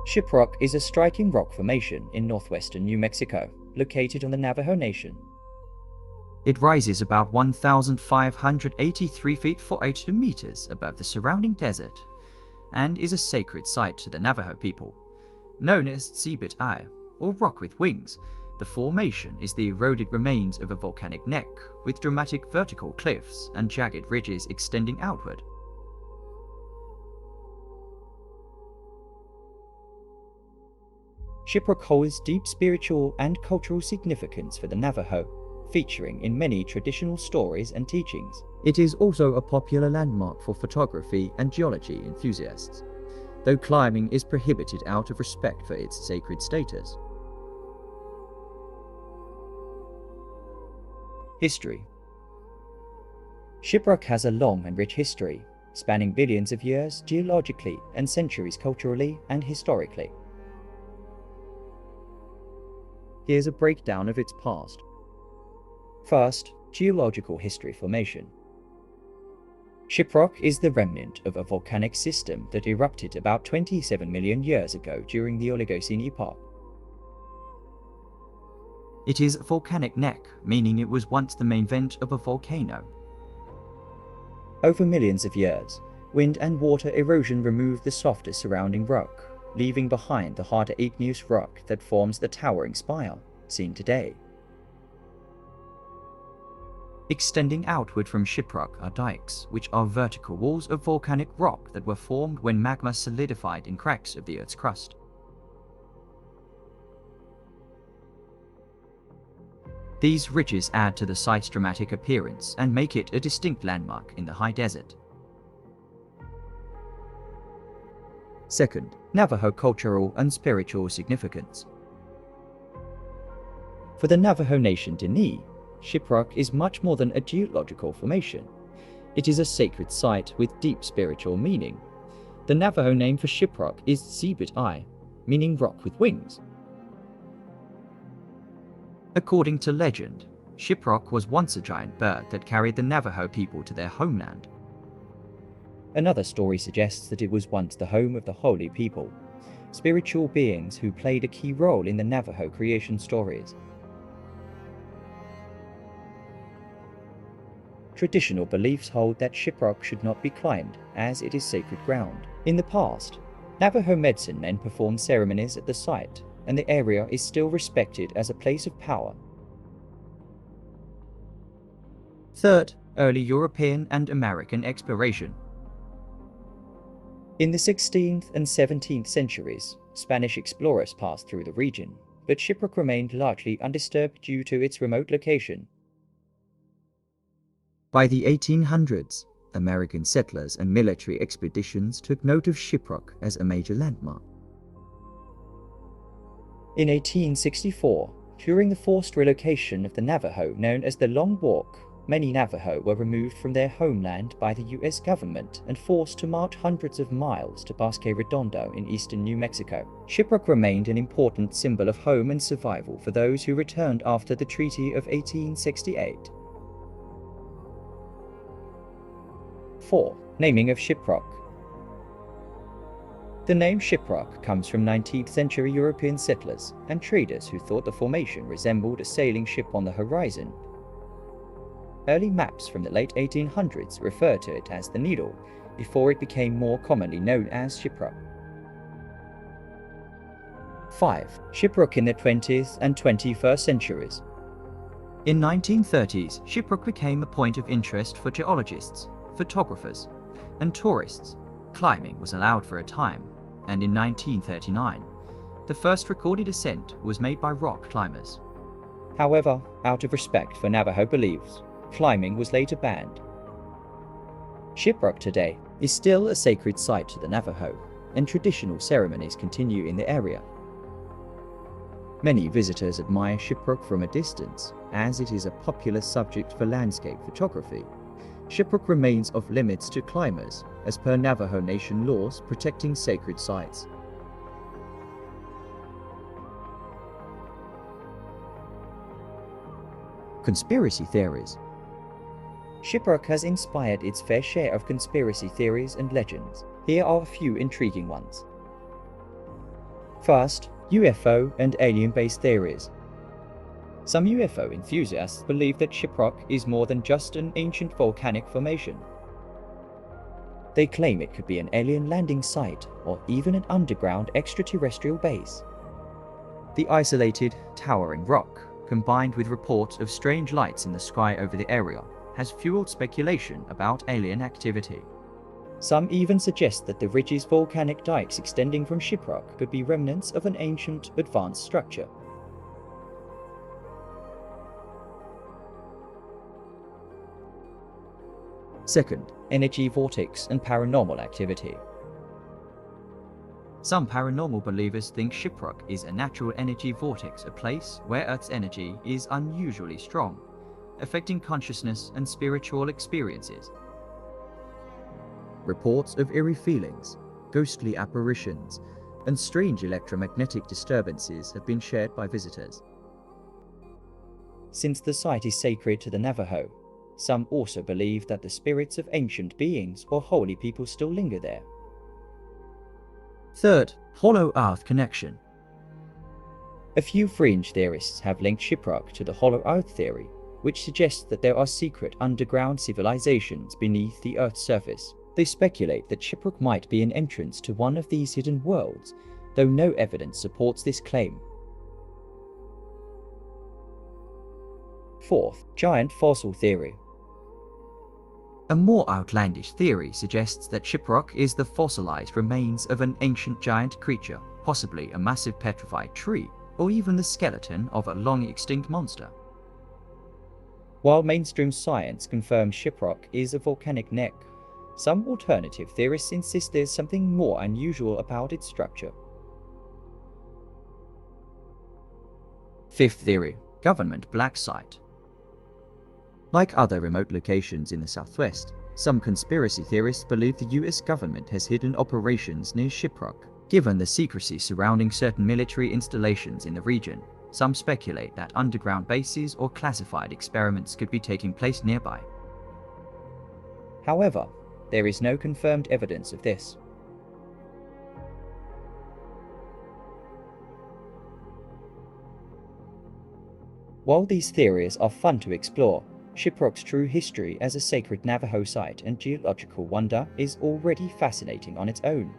Shiprock is a striking rock formation in northwestern New Mexico, located on the Navajo Nation. It rises about 1,583 feet 482 meters above the surrounding desert and is a sacred site to the Navajo people. Known as Tsibit Eye, or rock with wings, the formation is the eroded remains of a volcanic neck with dramatic vertical cliffs and jagged ridges extending outward. Shiprock holds deep spiritual and cultural significance for the Navajo, featuring in many traditional stories and teachings. It is also a popular landmark for photography and geology enthusiasts, though climbing is prohibited out of respect for its sacred status. History. Shiprock has a long and rich history, spanning billions of years geologically and centuries culturally and historically. Here's a breakdown of its past. First, geological history formation. Shiprock is the remnant of a volcanic system that erupted about 27 million years ago during the Oligocene epoch. It is a volcanic neck, meaning it was once the main vent of a volcano. Over millions of years, wind and water erosion removed the softer surrounding rock, leaving behind the harder igneous rock that forms the towering spire, seen today. Extending outward from Shiprock are dikes, which are vertical walls of volcanic rock that were formed when magma solidified in cracks of the Earth's crust. These ridges add to the site's dramatic appearance and make it a distinct landmark in the high desert. Second, Navajo cultural and spiritual significance. For the Navajo Nation Dene, Shiprock is much more than a geological formation. It is a sacred site with deep spiritual meaning. The Navajo name for Shiprock is Tsibit Eye, meaning rock with wings. According to legend, Shiprock was once a giant bird that carried the Navajo people to their homeland. Another story suggests that it was once the home of the holy people, spiritual beings who played a key role in the Navajo creation stories. Traditional beliefs hold that Shiprock should not be climbed, as it is sacred ground. In the past, Navajo medicine men performed ceremonies at the site, and the area is still respected as a place of power. Third, early European and American exploration. In the 16th and 17th centuries, Spanish explorers passed through the region, but Shiprock remained largely undisturbed due to its remote location. By the 1800s, American settlers and military expeditions took note of Shiprock as a major landmark. In 1864, during the forced relocation of the Navajo known as the Long Walk, many Navajo were removed from their homeland by the US government and forced to march hundreds of miles to Bosque Redondo in eastern New Mexico. Shiprock remained an important symbol of home and survival for those who returned after the Treaty of 1868. 4. Naming of Shiprock. The name Shiprock comes from 19th century European settlers and traders who thought the formation resembled a sailing ship on the horizon. Early maps from the late 1800s refer to it as the Needle, before it became more commonly known as Shiprock. 5. Shiprock in the 20th and 21st centuries. In 1930s, Shiprock became a point of interest for geologists, photographers, and tourists. Climbing was allowed for a time, and in 1939, the first recorded ascent was made by rock climbers. However, out of respect for Navajo beliefs, climbing was later banned. Shiprock today is still a sacred site to the Navajo, and traditional ceremonies continue in the area. Many visitors admire Shiprock from a distance, as it is a popular subject for landscape photography. Shiprock remains off limits to climbers, as per Navajo Nation laws protecting sacred sites. Conspiracy theories. Shiprock has inspired its fair share of conspiracy theories and legends. Here are a few intriguing ones. First, UFO and alien-based theories. Some UFO enthusiasts believe that Shiprock is more than just an ancient volcanic formation. They claim it could be an alien landing site or even an underground extraterrestrial base. The isolated, towering rock, combined with reports of strange lights in the sky over the area, has fueled speculation about alien activity. Some even suggest that the ridge's volcanic dikes extending from Shiprock could be remnants of an ancient, advanced structure. Second, energy vortex and paranormal activity. Some paranormal believers think Shiprock is a natural energy vortex, a place where Earth's energy is unusually strong, affecting consciousness and spiritual experiences. Reports of eerie feelings, ghostly apparitions, and strange electromagnetic disturbances have been shared by visitors. Since the site is sacred to the Navajo, some also believe that the spirits of ancient beings or holy people still linger there. Third, Hollow Earth connection. A few fringe theorists have linked Shiprock to the Hollow Earth theory, which suggests that there are secret underground civilizations beneath the Earth's surface. They speculate that Shiprock might be an entrance to one of these hidden worlds, though no evidence supports this claim. Fourth, giant fossil theory. A more outlandish theory suggests that Shiprock is the fossilized remains of an ancient giant creature, possibly a massive petrified tree, or even the skeleton of a long-extinct monster. While mainstream science confirms Shiprock is a volcanic neck, some alternative theorists insist there's something more unusual about its structure. Fifth theory, government black site. Like other remote locations in the southwest, some conspiracy theorists believe the US government has hidden operations near Shiprock. Given the secrecy surrounding certain military installations in the region, some speculate that underground bases or classified experiments could be taking place nearby. However, there is no confirmed evidence of this. While these theories are fun to explore, Shiprock's true history as a sacred Navajo site and geological wonder is already fascinating on its own.